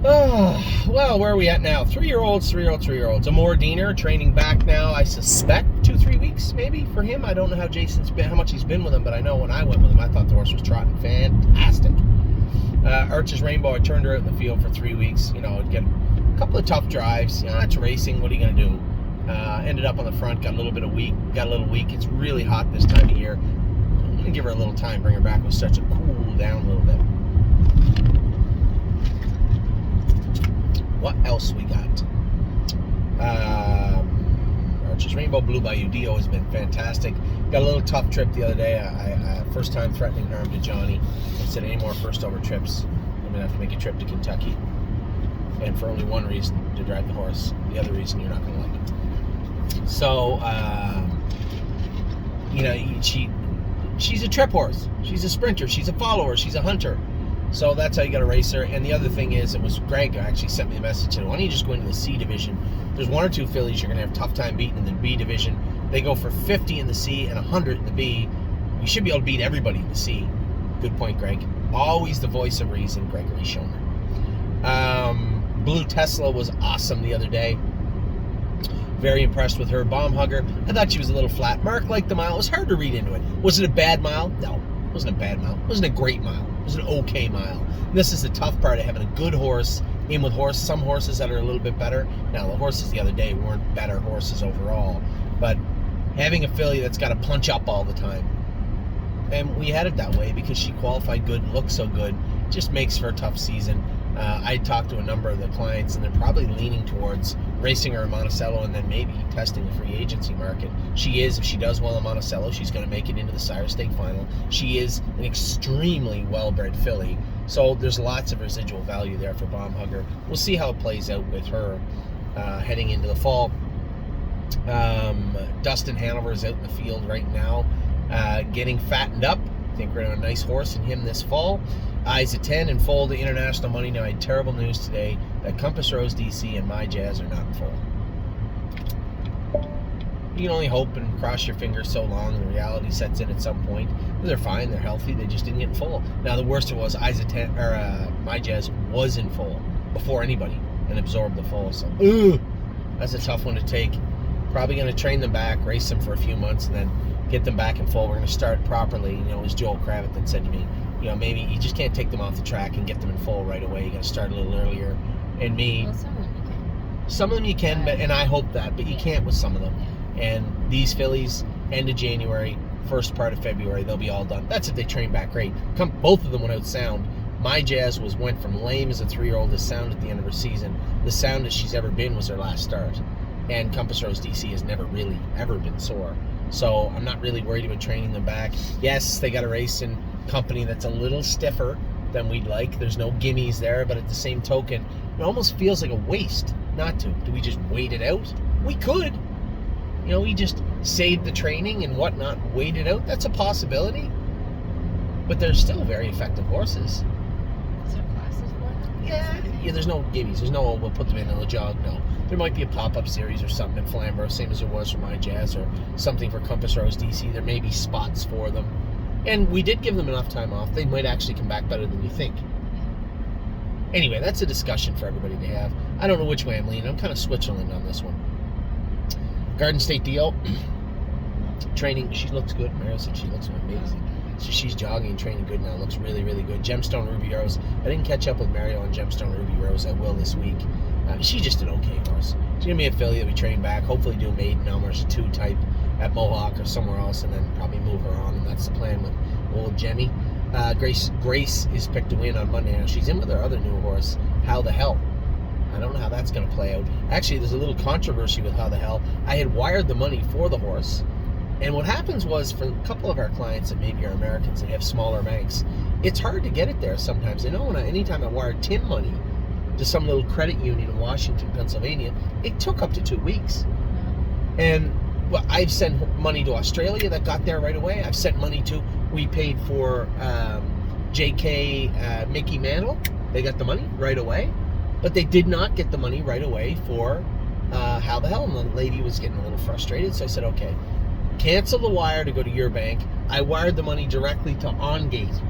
Oh, well, where are we at now? 3-year-olds. Amor Diener training back now, I suspect 2-3 weeks maybe for him. I don't know how Jason's been, how much he's been with him, but I know when I went with him, I thought the horse was trotting fantastic. Archer's Rainbow, I turned her out in the field for 3 weeks. You know, I'd get a couple of tough drives. You know, it's racing. What are you going to do? Ended up on the front, got a little weak. It's really hot this time of year. I'm going to give her a little time, bring her back with such a cool down a little bit. What else we got? Archer's Rainbow, Blue Bayou Dio has been fantastic. Got a little tough trip the other day. I first time threatening harm to Johnny. I said any more first over trips, I'm going to have to make a trip to Kentucky. And for only one reason, to drive the horse. The other reason, you're not going to like it. So, you know, she's a trip horse. She's a sprinter. She's a follower. She's a hunter. So that's how you got to race her. And the other thing is, it was Greg who actually sent me a message. Said, why don't you just go into the C division? There's one or two fillies you're going to have a tough time beating in the B division. They go for 50 in the C and 100 in the B. You should be able to beat everybody in the C. Good point, Greg. Always the voice of reason, Gregory Schoner. Blue Tesla was awesome the other day. Very impressed with her. Bomb Hugger, I thought she was a little flat. Mark liked the mile. It was hard to read into it. Was it a bad mile? No, it wasn't a bad mile. It wasn't a great mile. It was an okay mile. And this is the tough part of having a good horse in with some horses that are a little bit better. Now, the horses the other day weren't better horses overall, but having a filly that's got to punch up all the time. And we had it that way because she qualified good and looked so good. Just makes for a tough season. I talked to a number of the clients, and they're probably leaning towards racing her in Monticello and then maybe testing the free agency market. She is, if she does well in Monticello, she's going to make it into the Sire State final. She is an extremely well-bred filly, so there's lots of residual value there for Bomb Hugger. We'll see how it plays out with her heading into the fall. Dustin Hanover is out in the field right now, getting fattened up. I think we're going to have a nice horse in him this fall. Eyes at 10 and full to international money. Now, I had terrible news today that Compass Rose DC and My Jazz are not in full. You can only hope and cross your fingers so long, and the reality sets in at some point. They're fine, they're healthy, they just didn't get in full. Now, the worst of it was Eyes at 10, or My Jazz was in full before anybody and absorbed the full. So, that's a tough one to take. Probably going to train them back, race them for a few months, and then get them back in full. We're going to start properly. You know, it was Joel Kravitz that said to me, you know, maybe you just can't take them off the track and get them in full right away. You got to start a little earlier. And me, well, some of them you can. Some of them you can, but, and I hope that, but you can't with some of them. And these fillies, end of January, first part of February, they'll be all done. That's if they train back great. Both of them went out sound. My Jazz went from lame as a 3-year-old to sound at the end of her season. The soundest she's ever been was her last start. And Compass Rose DC has never really, ever been sore. So I'm not really worried about training them back. Yes, they got a racing company that's a little stiffer than we'd like. There's no gimmies there, but at the same token, it almost feels like a waste not to. Do we just wait it out? We could. You know, we just save the training and whatnot, wait it out. That's a possibility. But they're still very effective horses. Is there classes for them? Yeah, there's no gimmies. There's no, we'll put them in the jog. No. There might be a pop-up series or something in Flamborough, same as there was for My Jazz, or something for Compass Rose DC. There may be spots for them. And we did give them enough time off. They might actually come back better than you think. Anyway, that's a discussion for everybody to have. I don't know which way I'm leaning. I'm kind of Switzerland on this one. Garden State Dio. Training, she looks good. Mario said she looks amazing. So she's jogging and training good now. Looks really, really good. Gemstone Ruby Rose. I didn't catch up with Mario on Gemstone Ruby Rose. I will this week. She's just an okay horse. She's going to be a filly that we train back. Hopefully do a maiden Elmer's 2 type at Mohawk or somewhere else, and then probably move her on. And that's the plan with old Jenny. Grace is picked to win on Monday. Now she's in with her other new horse, How the Hell. I don't know how that's going to play out. Actually, there's a little controversy with How the Hell. I had wired the money for the horse. And what happens was, for a couple of our clients that maybe are Americans that have smaller banks, it's hard to get it there sometimes. I know anytime I wired Tim money to some little credit union in Washington, Pennsylvania, it took up to 2 weeks. And well, I've sent money to Australia that got there right away. I've sent money to, we paid for JK Mickey Mantle. They got the money right away. But they did not get the money right away for How the Hell. And the lady was getting a little frustrated. So I said, okay, cancel the wire to go to your bank. I wired the money directly to OnGate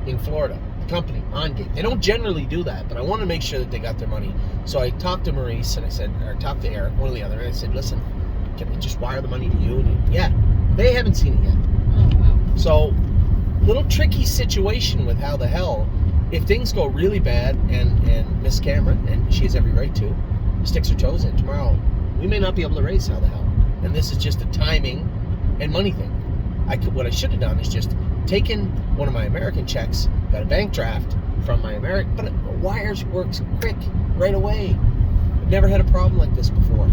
in Florida. company, On Gate. They don't generally do that, but I want to make sure that they got their money. So I talked to Maurice and I said, or talked to Eric, one or the other, and I said, listen, can we just wire the money to you? And yeah, they haven't seen it yet. Oh, wow. So, little tricky situation with how the hell, if things go really bad and Miss Cameron, and she has every right to, sticks her toes in tomorrow, we may not be able to race how the hell. And this is just a timing and money thing. What I should have done is just taken one of my American checks, got a bank draft from my American, but wires works quick, right away. I've never had a problem like this before.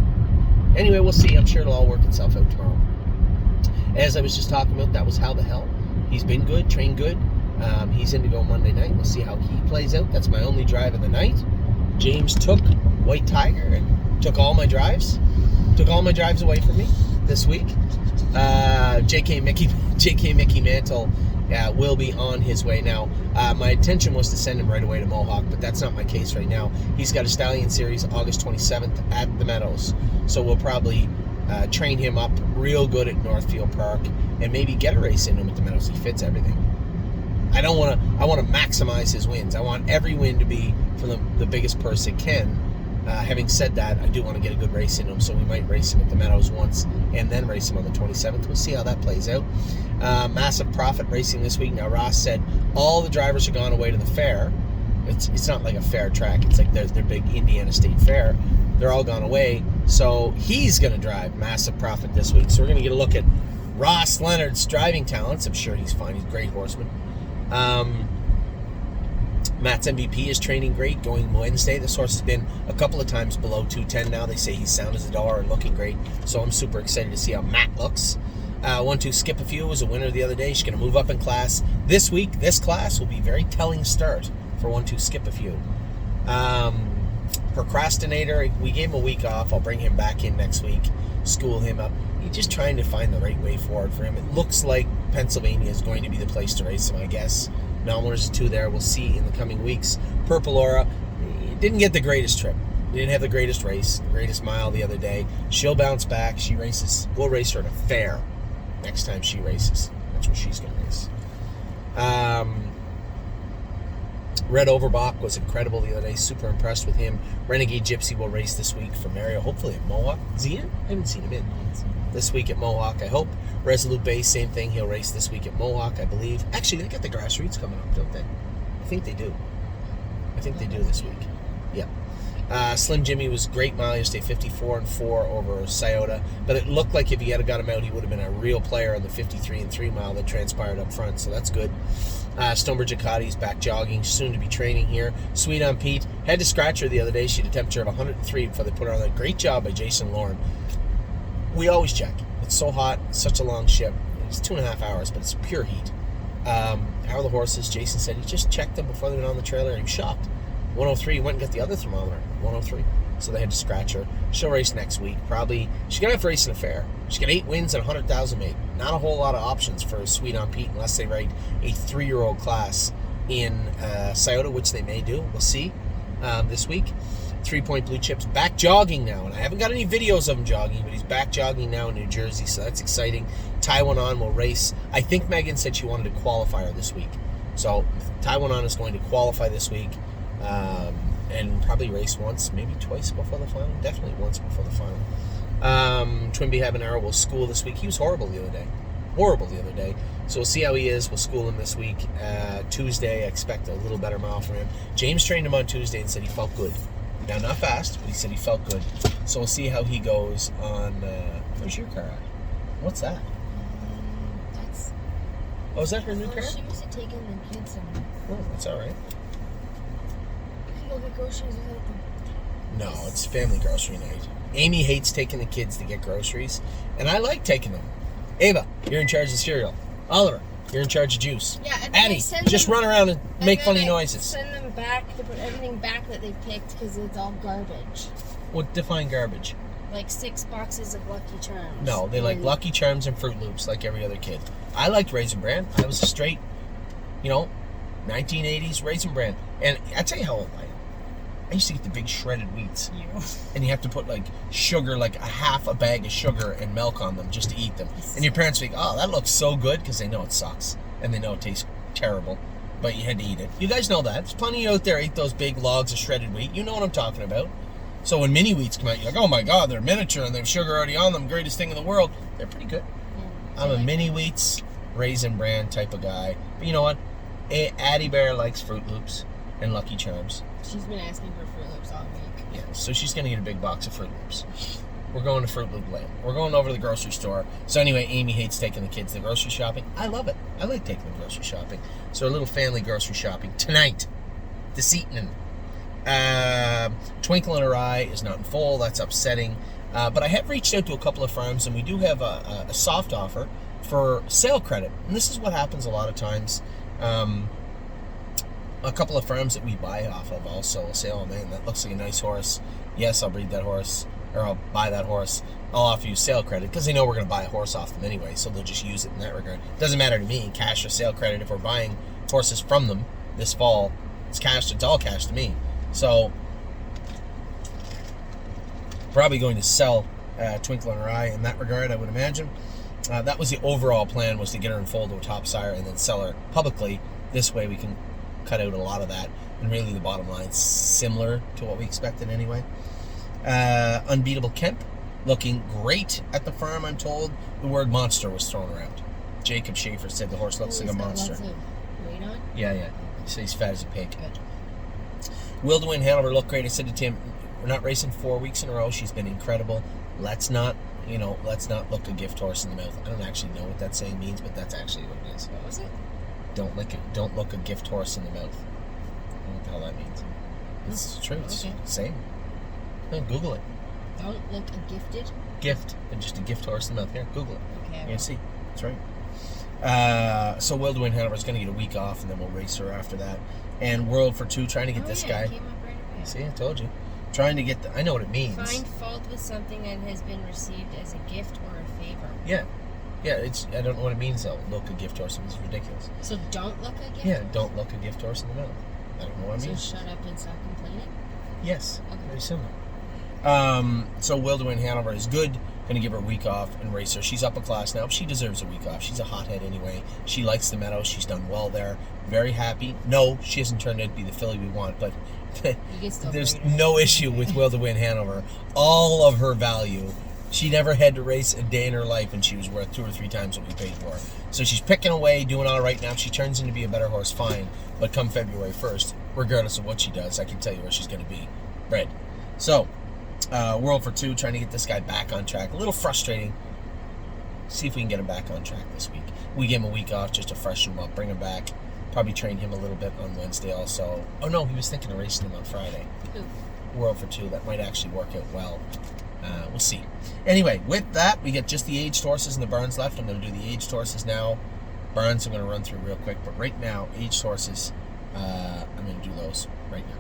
Anyway, we'll see. I'm sure it'll all work itself out tomorrow. As I was just talking about, that was how the hell. He's been good, trained good. He's in to go Monday night. We'll see how he plays out. That's my only drive of the night. James took White Tiger and took all my drives. Took all my drives away from me this week. JK Mickey Mantle will be on his way now. My intention was to send him right away to Mohawk, but that's not my case right now. He's got a Stallion Series August 27th at the Meadows, so we'll probably train him up real good at Northfield Park and maybe get a race in him at the Meadows. He fits everything. I want to maximize his wins. I want every win to be from the biggest purse it can. Having said that, I do want to get a good race in him, so we might race him at the Meadows once and then race him on the 27th. We'll see how that plays out. Massive Profit racing this week. Now, Ross said all the drivers have gone away to the fair. It's not like a fair track. It's like their big Indiana State Fair. They're all gone away, so he's going to drive Massive Profit this week. So we're going to get a look at Ross Leonard's driving talents. I'm sure he's fine. He's a great horseman. Matt's MVP is training great, going Wednesday. This horse has been a couple of times below 210 now. They say he's sound as a dollar and looking great, so I'm super excited to see how Matt looks. 1-2 Skip a Few was a winner the other day. She's going to move up in class this week. This class will be a very telling start for 1-2 Skip a Few. Procrastinator, we gave him a week off. I'll bring him back in next week, school him up. He's just trying to find the right way forward for him. It looks like Pennsylvania is going to be the place to race him, I guess. There's 2 there. We'll see in the coming weeks. Purple Aura didn't get the greatest trip. Didn't have the greatest race, the greatest mile the other day. She'll bounce back. She races. We'll race her at a fair next time she races. That's where she's going to race. Red Overbach was incredible the other day. Super impressed with him. Renegade Gypsy will race this week for Mario. Hopefully at Mohawk. Is he in? I haven't seen him in. This week at Mohawk, I hope. Resolute Base, same thing. He'll race this week at Mohawk, I believe. Actually, they got the grassroots coming up, don't they? I think they do. I think they do this week. Yep. Slim Jimmy was great mile yesterday, 54-4 over Scioto. But it looked like if he had got him out, he would have been a real player on the 53-3 mile that transpired up front. So that's good. Stonebridge Ducati's back jogging, soon to be training here. Sweet on Pete. Had to scratch her the other day. She had a temperature of 103 before they put her on that. Great job by Jason Lauren. We always check. It's so hot, such a long ship. It's 2.5 hours, but it's pure heat. How are the horses? Jason said he just checked them before they went on the trailer. He was shocked. 103, he went and got the other thermometer. 103. So they had to scratch her. She'll race next week. Probably, she's going to have to race in a fair. She's got 8 wins and 100,000 made. Not a whole lot of options for Sweet on Pete unless they ride a 3-year-old class in Scioto, which they may do. We'll see this week. 3 Point Blue Chips back jogging now, and I haven't got any videos of him jogging, but he's back jogging now in New Jersey, so that's exciting. Taiwan On will race. I think Megan said she wanted to qualify her this week, so Taiwan On is going to qualify this week and probably race once, maybe twice before the final. Definitely once before the final. Twinbee Habanero will school this week. He was horrible the other day. So we'll see how he is. We'll school him this week. Tuesday, I expect a little better mile from him. James trained him on Tuesday and said he felt good. Now, not fast, but he said he felt good. So we'll see how he goes on... where's your car at? What's that? That's... Oh, is that her new car? She must have taken the kids somewhere. Oh, that's all right. We can go get groceries without them. No, it's family grocery night. Amy hates taking the kids to get groceries, and I like taking them. Ava, you're in charge of cereal. Oliver, you're in charge of juice. Yeah, and Addie, just run around and make funny noises. Send them back to put everything back that they picked because it's all garbage. What define garbage? Like 6 boxes of Lucky Charms. No, they like Lucky Charms and Fruit Loops like every other kid. I liked Raisin Bran. I was a straight, 1980s Raisin Bran. And I tell you how old I am. I used to get the big shredded wheats. And you have to put sugar, like a bag of sugar and milk on them just to eat them. And your parents think, oh, that looks so good, because they know it sucks. And they know it tastes terrible. but you had to eat it. You guys know that. There's plenty out there ate those big logs of shredded wheat. You know what I'm talking about. So when mini wheats come out, you're like, oh my God, they're miniature and they have sugar already on them. Greatest thing in the world. They're pretty good. Yeah. I'm a mini wheats, Raisin Bran type of guy. But you know what? Addie Bear likes Fruit Loops and Lucky Charms. She's been asking for Fruit Loops all week. Yeah, so she's going to get a big box of Fruit Loops. We're going to Fruit Loop Land. We're going over to the grocery store. So anyway, Amy hates taking the kids to the grocery shopping. I love it. I like taking them grocery shopping. So a little family grocery shopping tonight. This evening. Twinkle in Her Eye is not in full. That's upsetting. But I have reached out to a couple of farms, and we do have a soft offer for sale credit. And this is what happens a lot of times. A couple of farms that we buy off of also will say, oh man, that looks like a nice horse. Yes, I'll breed that horse, or I'll buy that horse. I'll offer you sale credit because they know we're going to buy a horse off them anyway, so they'll just use it in that regard. It doesn't matter to me, cash or sale credit. If we're buying horses from them this fall, it's cash. It's all cash to me. So probably going to sell Twinkle in Her Eye in that regard, I would imagine. That was the overall plan, was to get her in foal to a top sire and then sell her publicly. This way we can cut out a lot of that, and really the bottom line's similar to what we expected anyway. Unbeatable Kemp, looking great at the farm, I'm told. The word monster was thrown around. Jacob Schaefer said the horse looks like a monster. Lots of weight on? Yeah. He said he's fat as a pig. Good. Will Dwayne Hanover looked great. I said to Tim, we're not racing 4 weeks in a row. She's been incredible. Let's not look a gift horse in the mouth. I don't actually know what that saying means, but that's actually what it is. What was it? Don't look a gift horse in the mouth. I don't know what the hell that means. It's true. It's Okay. saying. No, Google it. Don't look a gifted? Gift. And just a gift horse in the mouth. Here, Google it. Okay. You're going to see. That's right. So Will Dwayne Hanover is going to get a week off, and then we'll race her after that. And World for Two, trying to get this guy. It came up right away. See, I told you. Trying to get I know what it means. Find fault with something that has been received as a gift or a favor. Yeah, I don't know what it means though. Look a gift horse. It's ridiculous. So don't look a gift Yeah, horse? don't look a gift horse in the mouth. I don't know what it So means. shut up and stop complaining? Yes, Okay. very similar. So Will Dwayne Hanover is good. Going to give her a week off and race her. She's up a class now. She deserves a week off. She's a hothead anyway. She likes the meadow. She's done well there. Very happy. No, she hasn't turned out to be the filly we want, but You can still there's breed her. no issue with Will Dwayne Hanover. All of her value. She never had to race a day in her life, and she was worth 2 or 3 times what we paid for her. So she's picking away, doing all right now. If she turns into be a better horse, fine. But come February 1st, regardless of what she does, I can tell you where she's going to be bred. So, World for Two, trying to get this guy back on track. A little frustrating. See if we can get him back on track this week. We give him a week off just to freshen him up, bring him back. Probably train him a little bit on Wednesday also. Oh no, he was thinking of racing him on Friday. Who? World for Two. That might actually work out well. We'll see. Anyway, with that, we get just the aged horses and the barns left. I'm going to do the aged horses now. Barns I'm going to run through real quick, but right now, aged horses, I'm going to do those right now.